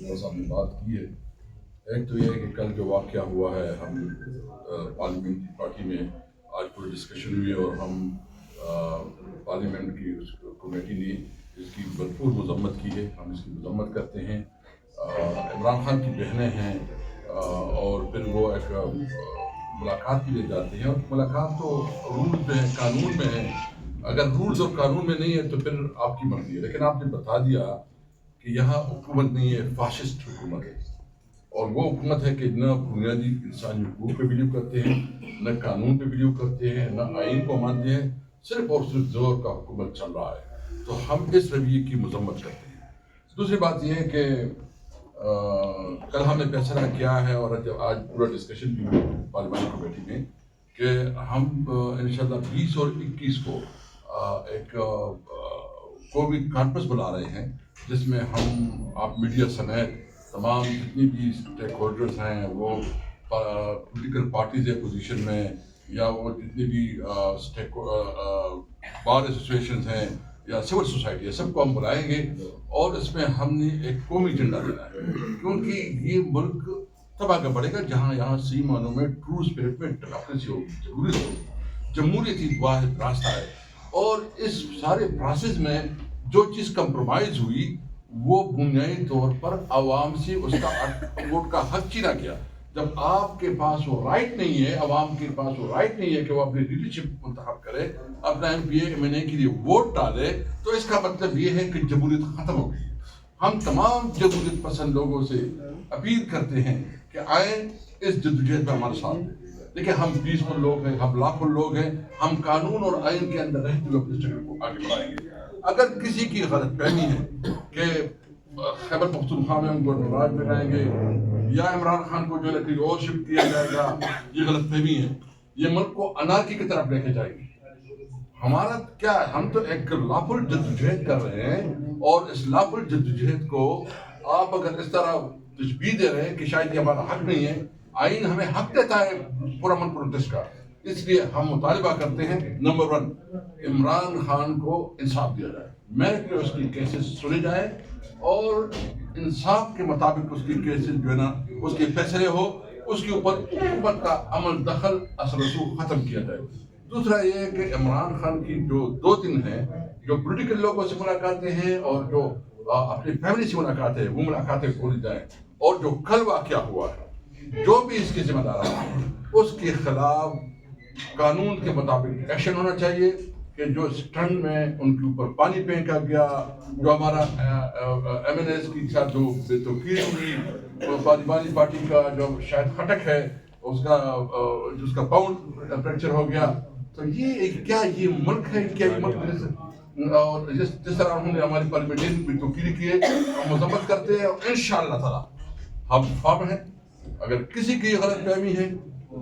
بس آپ نے بات کی ہے. ایک تو یہ ہے کہ کل جو واقعہ ہوا ہے, ہم پارلیمنٹ پارٹی میں آج پوری ڈسکشن ہوئی اور ہم پارلیمنٹ کی کمیٹی نے اس کی بھرپور مذمت کی ہے. ہم اس کی مذمت کرتے ہیں. عمران خان کی بہنیں ہیں اور پھر وہ ایک ملاقات کے لیے جاتے ہیں, اور ملاقات تو رولز میں ہے, قانون میں ہے. اگر رولز اور قانون میں نہیں ہے تو پھر آپ کی مرضی ہے. لیکن آپ نے بتا دیا کہ یہاں حکومت نہیں ہے, فاشسٹ حکومت ہے, اور وہ حکومت ہے کہ نہ بنیادی انسانی حقوق پہ بلیو کرتے ہیں, نہ قانون پہ بلیو کرتے ہیں, نہ آئین کو مانتے ہیں, صرف اور صرف زور کا حکومت چل رہا ہے. تو ہم اس رویے کی مذمت کرتے ہیں. دوسری بات یہ ہے کہ کل ہم نے فیصلہ کیا ہے, اور جب آج پورا ڈسکشن بھی ہوا پارلیمانی کمیٹی میں, کہ ہم انشاءاللہ 20 اور 21 کو ایک قومی کانفرنس بلا رہے ہیں, جس میں ہم آپ میڈیا سمیت تمام جتنی بھی اسٹیک ہولڈرز ہیں, وہ پولیٹیکل پارٹیز اپوزیشن میں, یا وہ جتنی بھی بار ایسوسیشنز ہیں یا سول سوسائٹی ہے, سب کو ہم بلائیں گے. اور اس میں ہم نے ایک قومی ایجنڈا دینا ہے, کیونکہ یہ ملک تب آگے بڑھے گا جہاں یہاں سی معنوں میں ٹرو اسپرٹ میں ڈیموکریسی ہوگی, جمہوریت ہی واحد راستہ ہے. اور اس سارے پروسیس میں جو چیز کمپرومائز ہوئی وہ بنیادی طور پر عوام سے اس کا ووٹ کا حق چھینا گیا. جب آپ کے پاس وہ رائٹ نہیں ہے, عوام کے پاس وہ رائٹ نہیں ہے کہ وہ اپنی لیڈرشپ منتخب کرے, اپنا ایم پی اے MNA کے لیے ووٹ ڈالے, تو اس کا مطلب یہ ہے کہ جمہوریت ختم ہو گئی. ہم تمام جمہوریت پسند لوگوں سے اپیل کرتے ہیں کہ آئیں اس جدوجہد میں ہمارے ساتھ دیں. دیکھیں, ہم 20 لوگ ہیں, ہم لاکھوں لوگ ہیں, ہم قانون اور آئین کے اندر رہتے ہوئے اپنے اسٹرگل کو آگے بڑھائیں گے. اگر کسی کی غلط فہمی ہے کہ خیبر پختونخوا میں ہم گورنر راج میں رہیں گے یا عمران خان کو جو ہے کہیں اور شفٹ کیا جائے گا, یہ غلط فہمی ہے. یہ ملک کو انارکی کی طرف لے کے جائے گی. ہمارا کیا ہے, ہم تو ایک لافل جدوجہد کر رہے ہیں, اور اس لافل جدوجہد کو آپ اگر اس طرح تشبیہ دے رہے ہیں کہ شاید یہ ہمارا حق نہیں ہے. آئین ہمیں حق دیتا ہے پرامن پروٹیسٹ کا. اس لیے ہم مطالبہ کرتے ہیں, نمبر 1, عمران خان کو انصاف دیا جائے, میرٹ پہ اس کی کیسز سنے جائے, اور انصاف کے مطابق اس کی کیسز جو ہے نا اس کے فیصلے ہو, اس کے اوپر حکومت کا عمل دخل اثر رسوخ ختم کیا جائے. دوسرا یہ ہے کہ عمران خان کی جو 2 دن ہیں, جو پولیٹیکل لوگوں سے ملاقاتیں ہیں اور جو اپنی فیملی سے ملاقاتیں ہیں, وہ ملاقاتیں کھولی جائیں. اور جو کل واقعہ ہوا ہے, جو بھی اس کے ذمہ دار ہے, اس کے خلاف قانون کے مطابق ایکشن ہونا چاہیے. کہ جو اسٹنڈ میں ان کے اوپر پانی پھینکا گیا, جو ہمارا MNAs کی ساتھ جو بے توقیر ہوئی, پارلیمانی پارٹی کا جو شاید خٹک ہے, اس کا پاؤنڈ فریکچر ہو گیا. تو یہ کیا یہ ملک ہے, کیا یہ ملک, اور جس طرح انہوں نے ہماری پارلیمنٹین بے توقیری کی ہے, ہم مذمت کرتے ہیں. اور انشاءاللہ تعالی ہم فارم ہیں. اگر کسی کی غلط فہمی ہے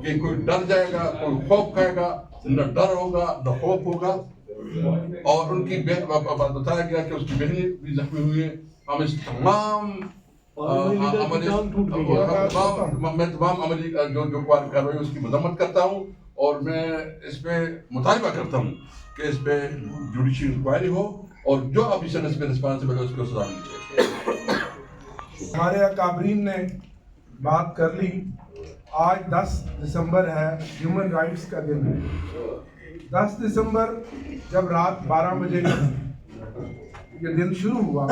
کہ کوئی ڈر جائے گا, کوئی خوف کھائے گا, نہ ڈر ہوگا نہ خوف ہوگا. اور ان کی بتایا گیا کہ اس کی بہنیں بھی زخمی ہوئی ہیں. ہم اس تمام عملی جو کارروائی اس کی مذمت کرتا ہوں, اور میں اس پہ مطالبہ کرتا ہوں کہ اس پہ جوڈیشل انکوائری ہو, اور جو آفیسر اس پہ رسپانسبل ہے اس کو سزا ملنی چاہیے. ہمارے اکابرین نے بات کر لی. آج 10 دسمبر ہے, ہیومن رائٹس کا دن ہے. 10 دسمبر جب رات 12 بجے یہ دن شروع ہوا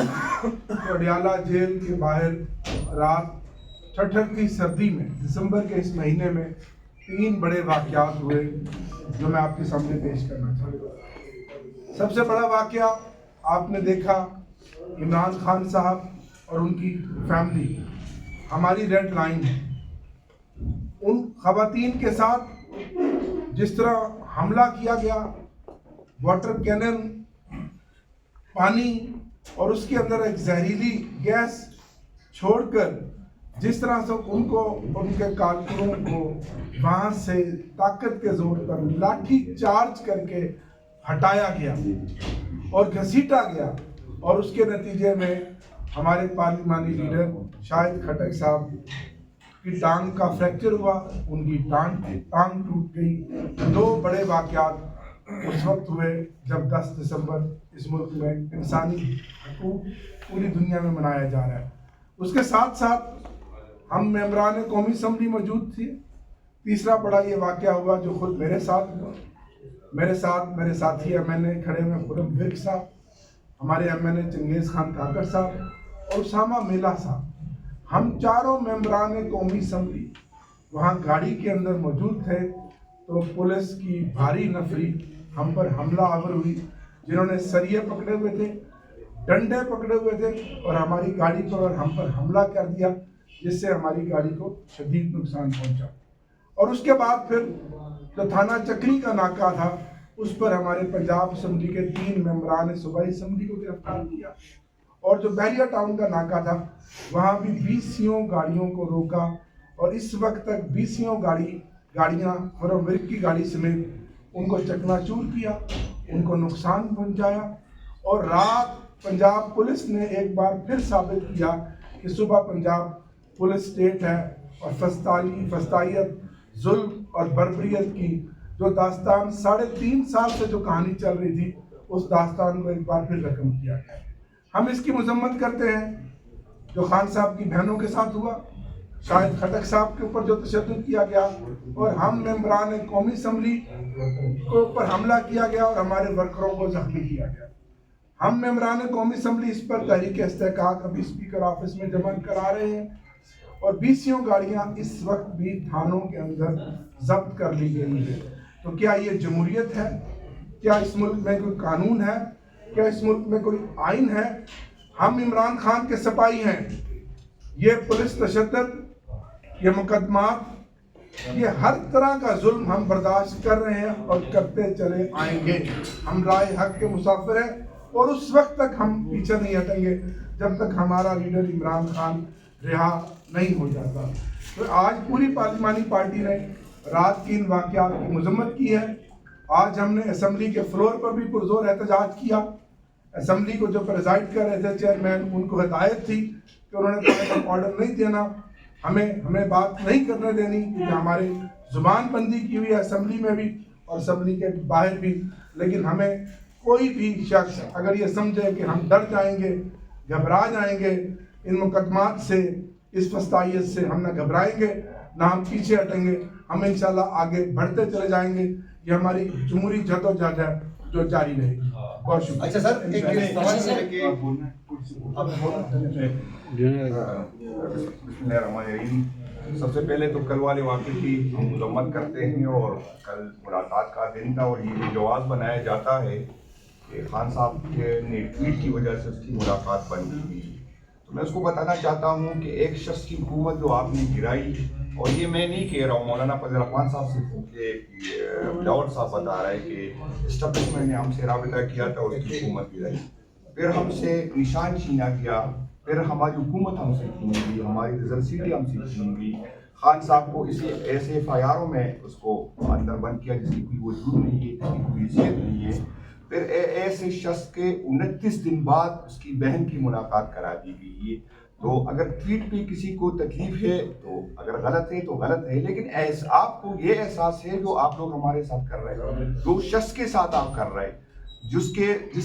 تو اڈیالہ جیل کے باہر رات ٹھٹھر کی سردی میں دسمبر کے اس مہینے میں 3 بڑے واقعات ہوئے جو میں آپ کے سامنے پیش کرنا چاہتا ہوں. سب سے بڑا واقعہ آپ نے دیکھا, عمران خان صاحب اور ان کی فیملی ہماری ریڈ لائن ہے. ان خواتین کے ساتھ جس طرح حملہ کیا گیا, واٹر کینن, پانی اور اس کے اندر ایک زہریلی گیس چھوڑ کر جس طرح سے ان کو ان کے کارکنوں کو وہاں سے طاقت کے زور پر لاٹھی چارج کر کے ہٹایا گیا اور گھسیٹا گیا, اور اس کے نتیجے میں ہمارے پارلیمانی لیڈر شاہد خٹک صاحب کی ٹانگ کا فریکچر ہوا, ان کی ٹانگ ٹوٹ گئی. 2 بڑے واقعات اس وقت ہوئے جب 10 دسمبر اس ملک میں انسانی حقوق پوری دنیا میں منایا جا رہا ہے. اس کے ساتھ ساتھ ہم ممبران قومی اسمبلی موجود تھے. تیسرا بڑا یہ واقعہ ہوا جو خود میرے ساتھ ہوا. میرے ساتھ میرے ساتھی ایم این اے کھڑے ہوئے خرم ورک صاحب, ہمارے ایم این اے چنگیز خان کاکڑ صاحب اور اسامہ میلا صاحب. ہم چاروں ممبران قومی اسمبلی وہاں گاڑی کے اندر موجود تھے تو پولیس کی بھاری نفری ہم پر حملہ آور ہوئی, جنہوں نے سریے پکڑے ہوئے تھے, ڈنڈے پکڑے ہوئے تھے اور ہماری گاڑی پر اور ہم پر حملہ کر دیا, جس سے ہماری گاڑی کو شدید نقصان پہنچا. اور اس کے بعد پھر جو تھانہ چکری کا ناکہ تھا اس پر ہمارے پنجاب اسمبلی کے 3 ممبران صوبائی اسمبلی کو گرفتار کیا. اور جو بحریہ ٹاؤن کا ناکہ تھا وہاں بھی 20 گاڑیوں کو روکا اور اس وقت تک 20 گاڑیاں خرم ورک کی گاڑی سمیت ان کو چکنا چور کیا, ان کو نقصان پہنچایا. اور رات پنجاب پولیس نے ایک بار پھر ثابت کیا کہ صبح پنجاب پولیس اسٹیٹ ہے اور فسطائیت, ظلم اور بربریت کی جو داستان 3.5 سال سے جو کہانی چل رہی تھی اس داستان کو ایک بار پھر رقم کیا گیا. ہم اس کی مذمت کرتے ہیں جو خان صاحب کی بہنوں کے ساتھ ہوا, شاہد خٹک صاحب کے اوپر جو تشدد کیا گیا, اور ہم ممبران قومی اسمبلی کے اوپر حملہ کیا گیا اور ہمارے ورکروں کو زخمی کیا گیا. ہم ممبران قومی اسمبلی اس پر تحریک استحقاق ابھی اسپیکر آفس میں جمع کرا رہے ہیں اور 20 گاڑیاں اس وقت بھی تھانوں کے اندر ضبط کر لی گئی ہیں. تو کیا یہ جمہوریت ہے؟ کیا اس ملک میں کوئی قانون ہے؟ کیا اس ملک میں کوئی آئین ہے؟ ہم عمران خان کے سپاہی ہیں. یہ پولیس تشدد, یہ مقدمات, یہ ہر طرح کا ظلم ہم برداشت کر رہے ہیں اور کرتے چلے آئیں گے. ہم رائے حق کے مسافر ہیں اور اس وقت تک ہم پیچھے نہیں ہٹیں گے جب تک ہمارا لیڈر عمران خان رہا نہیں ہو جاتا. تو آج پوری پارلیمانی پارٹی نے رات کی ان واقعات کی مذمت کی ہے. آج ہم نے اسمبلی کے فلور پر بھی پرزور احتجاج کیا. اسمبلی کو جو پریزائڈ کر رہے تھے چیئرمین, ان کو ہدایت تھی کہ انہوں نے پوائنٹ آف آرڈر نہیں دینا, ہمیں بات نہیں کرنے دینی, کیونکہ ہماری زبان بندی کی ہوئی ہے اسمبلی میں بھی اور اسمبلی کے باہر بھی. لیکن ہمیں کوئی بھی شخص اگر یہ سمجھے کہ ہم ڈر جائیں گے, گھبرا جائیں گے ان مقدمات سے, اس فسطائیت سے, ہم نہ گھبرائیں گے نہ ہم پیچھے ہٹیں گے. ہم انشاءاللہ آگے بڑھتے چلے جائیں گے. یہ ہماری جمہوری جدوجہد ہے جو جاری رہے گی. بہت شکریہ. اچھا سر, بسم اللہ الرحمن الرحیم. سب سے پہلے تو کل والے واقعے کی ہم مذمت کرتے ہیں اور کل ملاقات کا دن تھا اور یہ جواز بنایا جاتا ہے کہ خان صاحب کے نے ٹویٹ کی وجہ سے اس کی ملاقات بند کی گئی. تو میں اس کو بتانا چاہتا ہوں کہ ایک شخص کی حکومت جو آپ نے گرائی, اور یہ میں نہیں کہہ رہا ہوں, مولانا فضل الرحمان صاحب سے پوچھے, لاہور صاحب بتا رہا ہے کہ اسٹیبلشمنٹ نے ہم سے رابطہ کیا تھا اور اس کی حکومت گرائی, پھر ہم سے نشان چھینا گیا, پھر ہماری حکومت ہم سے چھین گئی, ہماری ریزلٹ سیٹیں ہم سے چھین گئی. خان صاحب کو اسی ایسے FIRوں میں اس کو اندر بند کیا جس کی کوئی وجود نہیں ہے, جس کی کوئی حیثیت نہیں ہے. پھر ایسے شخص کے 29 دن بعد اس کی بہن کی ملاقات کرا دی گئی ہے. تو اگر ٹویٹ پہ کسی کو تکلیف ہے تو اگر غلط ہے تو غلط ہے, لیکن آپ کو یہ احساس ہے جو آپ لوگ ہمارے ساتھ کر رہے ہیں, جو شخص کے ساتھ آپ کر رہے ہیں, جس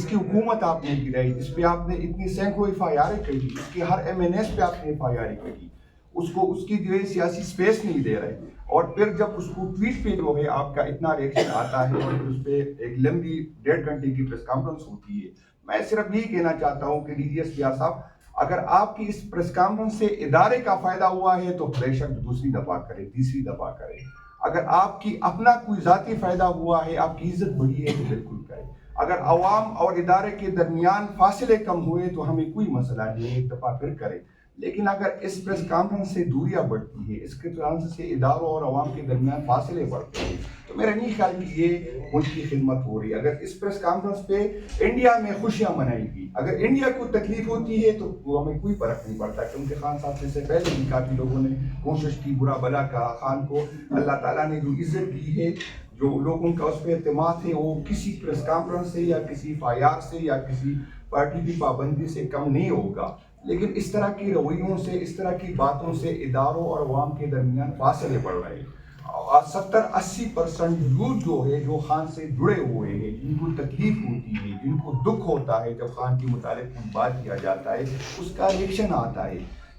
کی حکومت آپ نے گرائی, جس پہ آپ نے اتنی سینکڑوں FIRیں کری, جس کے ہر MNS پہ آپ نے FIRیں کری, اس کی جو ہے سیاسی سپیس نہیں دے رہے. اور پھر جب اس کو ٹویٹ پہ جو ہے آپ کا اتنا ریئیکشن آتا ہے اور اس پہ ایک لمبی 1.5 گھنٹے کی پریس کانفرنس ہوتی ہے, میں صرف یہی کہنا چاہتا ہوں کہ DGS صاحب, اگر آپ کی اس پریس کانفرنس سے ادارے کا فائدہ ہوا ہے تو بے شک دوسری دفعہ کرے, تیسری دفعہ کرے. اگر آپ کی اپنا کوئی ذاتی فائدہ ہوا ہے, آپ کی عزت بڑھی ہے تو بالکل کرے. اگر عوام اور ادارے کے درمیان فاصلے کم ہوئے تو ہمیں کوئی مسئلہ نہیں ہے, ایک دفعہ پھر کرے. لیکن اگر اس پریس کانفرنس سے دوریاں بڑھتی ہے, اس کے کانفرنس سے اداروں اور عوام کے درمیان فاصلے بڑھتے ہیں, تو میرا نہیں خیال کہ یہ ملک کی خدمت ہو رہی ہے. اگر اس پریس کانفرنس پہ انڈیا میں خوشیاں منائی گی, اگر انڈیا کو تکلیف ہوتی ہے تو ہمیں کوئی فرق نہیں پڑتا, کیونکہ خان صاحب سے پہلے بھی کافی لوگوں نے کوشش کی برا بلا کا. خان کو اللہ تعالیٰ نے جو عزت دی ہے, جو لوگوں کا اس پہ اعتماد ہے, وہ کسی پریس کانفرنس سے یا کسی FIR سے یا کسی پارٹی کی پابندی سے کم نہیں ہوگا. لیکن اس طرح کی رویوں سے, اس طرح کی باتوں سے اداروں اور عوام کے درمیان فاصلے بڑھ رہے ہیں. 70-80% یوتھ جو ہے جو خان سے جڑے ہوئے ہیں, جن کو تکلیف ہوتی ہے, جن کو دکھ ہوتا ہے جب خان کے متعلق کوئی بات کیا جاتا ہے, اس کا ریئیکشن آتا ہے.